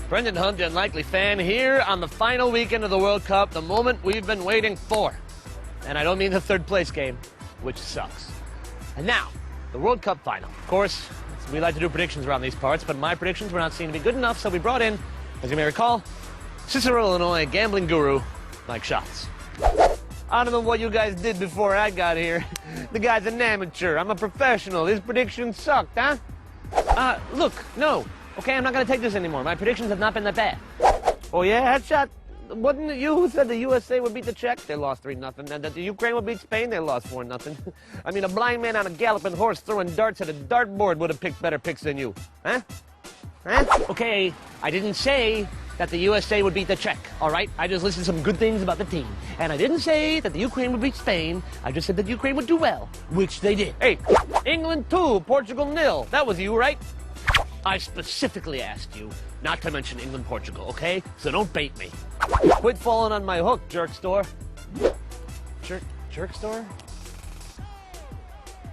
Brendan Hunt, the unlikely fan, here on the final weekend of the World Cup, the moment we've been waiting for. And I don't mean the third place game, which sucks. And now, the World Cup final. Of course, we like to do predictions around these parts, but my predictions were not seen to be good enough, so we brought in, as you may recall, Cicero, Illinois gambling guru, Mike Schatz. I don't know what you guys did before I got here. The guy's an amateur. I'm a professional. His predictions sucked, huh? Look, no. Okay, I'm not going to take this anymore. My predictions have not been that bad. Oh, yeah? Headshot? Wasn't it you who said the USA would beat the Czech? They lost 3-0. And that the Ukraine would beat Spain? They lost 4-0. I mean, a blind man on a galloping horse throwing darts at a dartboard would have picked better picks than you. Huh? Huh? Okay, I didn't say that the USA would beat the Czech, all right? I just listed some good things about the team. And I didn't say that the Ukraine would beat Spain. I just said that Ukraine would do well, which they did. Hey, England 2, Portugal 0. That was you, right? I specifically asked you not to mention England-Portugal, okay? So don't bait me. Quit falling on my hook, jerk store. Jerk store?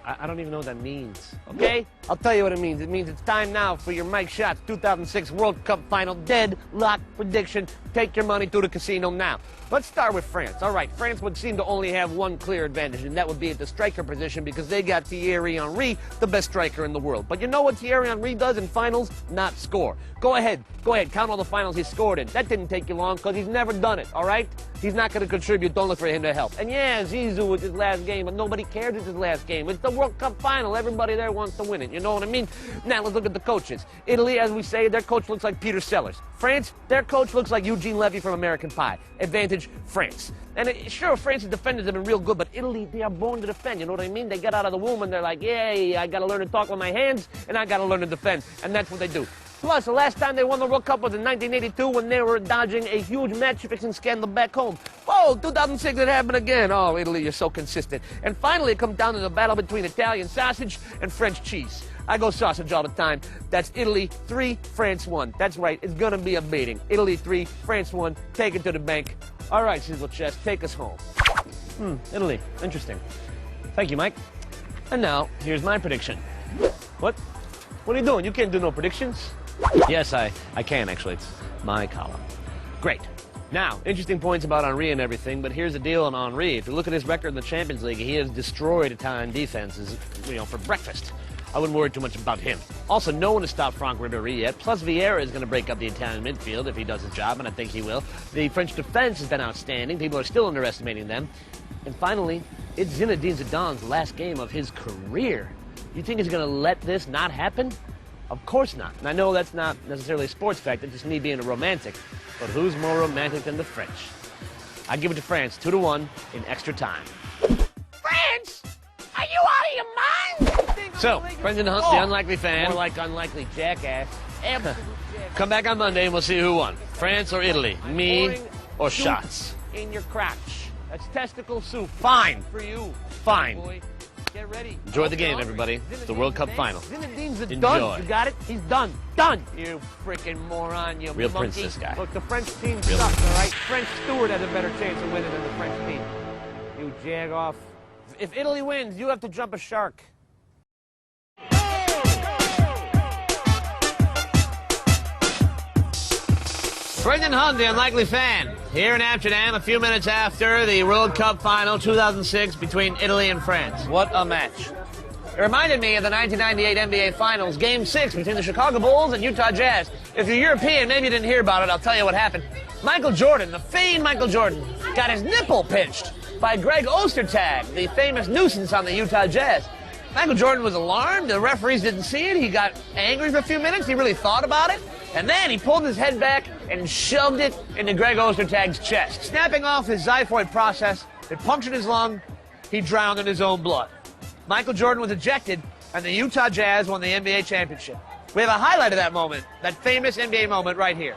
I don't even know what that means, okay? I'll tell you what it means. It means it's time now for your Mike Schatz 2006 World Cup final deadlock prediction. Take your money to the casino now. Let's start with France. All right, France would seem to only have one clear advantage, and that would be at the striker position because they got Thierry Henry, the best striker in the world. But you know what Thierry Henry does in finals? Not score. Go ahead, count all the finals he scored in. That didn't take you long because he's never done it, all right? He's not going to contribute. Don't look for him to help. And yeah, Zizou was his last game, but nobody cares it's his last game. It's the World Cup final. Everybody there wants to win it. You know what I mean? Now let's look at the coaches. Italy, as we say, their coach looks like Peter Sellers. France, their coach looks like Eugene Levy from American Pie. Advantage, France. And sure, France's defenders have been real good, but Italy, they are born to defend. You know what I mean? They get out of the womb and they're like, yay, I got to learn to talk with my hands, and I got to learn to defend. And that's what they do. Plus, the last time they won the World Cup was in 1982 when they were dodging a huge match-fixing scandal back home. Oh, 2006, it happened again. Oh, Italy, you're so consistent. And finally, it comes down to the battle between Italian sausage and French cheese. I go sausage all the time. That's Italy 3, France 1. That's right, it's going to be a beating. Italy 3, France 1. Take it to the bank. All right, Sizzle Chest, take us home. Italy. Interesting. Thank you, Mike. And now, here's my prediction. What? What are you doing? You can't do no predictions. Yes, I can, actually. It's my column. Great. Now, interesting points about Henry and everything, but here's the deal on Henry. If you look at his record in the Champions League, he has destroyed Italian defenses, for breakfast. I wouldn't worry too much about him. Also, no one has stopped Franck Ribéry yet. Plus, Vieira is going to break up the Italian midfield if he does his job, and I think he will. The French defense has been outstanding. People are still underestimating them. And finally, it's Zinedine Zidane's last game of his career. You think he's going to let this not happen? Of course not. And I know that's not necessarily a sports fact, it's just me being a romantic. But who's more romantic than the French? I give it to France 2-1 in extra time. France? Are you out of your mind? So, Brendan Hunt, the unlikely fan. More like unlikely jackass. Come back on Monday and we'll see who won. France or Italy? Me or Schatz? In your crotch. That's testicle soup. Fine. For you. Fine. Boy. Get ready. Enjoy the game, everybody. It's the World Cup final. Zinedine's done. You got it? He's done. Done. You freaking moron, you real monkey. Prince, this guy. Look, the French team sucks, all right? French Stewart has a better chance of winning than the French team. You jag-off. If Italy wins, you have to jump a shark. Brendan Hunt, the unlikely fan, here in Amsterdam a few minutes after the World Cup final 2006 between Italy and France. What a match. It reminded me of the 1998 NBA Finals, Game 6 between the Chicago Bulls and Utah Jazz. If you're European, maybe you didn't hear about it, I'll tell you what happened. Michael Jordan, the famed Michael Jordan, got his nipple pinched by Greg Ostertag, the famous nuisance on the Utah Jazz. Michael Jordan was alarmed. The referees didn't see it. He got angry for a few minutes. He really thought about it. And then he pulled his head back and shoved it into Greg Ostertag's chest. Snapping off his xiphoid process, it punctured his lung. He drowned in his own blood. Michael Jordan was ejected, and the Utah Jazz won the NBA championship. We have a highlight of that moment, that famous NBA moment right here.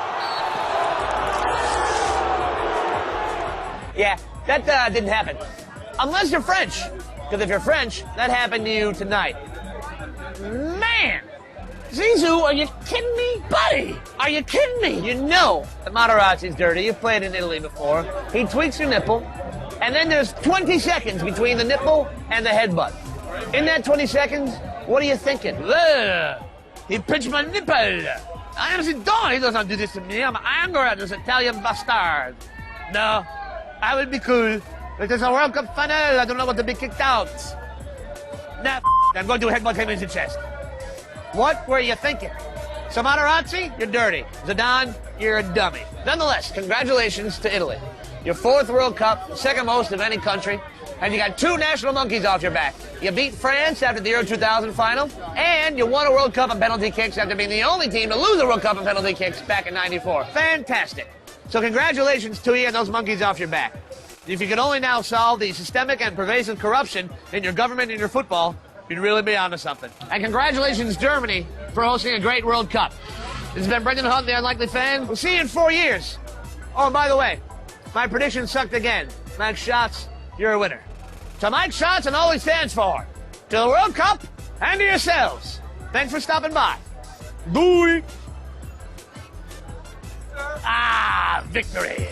Yeah, that didn't happen. Unless you're French. Because if you're French, that happened to you tonight. Man! Zizou, are you kidding me? Buddy, are you kidding me? You know that Materazzi's dirty. You've played in Italy before. He tweaks your nipple, and then there's 20 seconds between the nipple and the headbutt. In that 20 seconds, what are you thinking? He pinched my nipple. I honestly don't. He doesn't do this to me. I'm angry at this Italian bastard. No, I would be cool. If there's a World Cup final, I don't know what to be kicked out. Nah, I'm going to headbutt him in the chest. What were you thinking? So Materazzi, you're dirty. Zidane, you're a dummy. Nonetheless, congratulations to Italy. Your 4th World Cup, 2nd most of any country, and you got 2 national monkeys off your back. You beat France after the Euro 2000 final, and you won a World Cup in penalty kicks after being the only team to lose a World Cup in penalty kicks back in '94. Fantastic. So congratulations to you and those monkeys off your back. If you could only now solve the systemic and pervasive corruption in your government and your football, you'd really be onto something. And congratulations, Germany, for hosting a great World Cup. This has been Brendan Hunt, the Unlikely Fan. We'll see you in 4 years. Oh, and by the way, my prediction sucked again. Mike Schatz, you're a winner. To Mike Schatz and all he stands for. To the World Cup and to yourselves. Thanks for stopping by. Bye. Victory.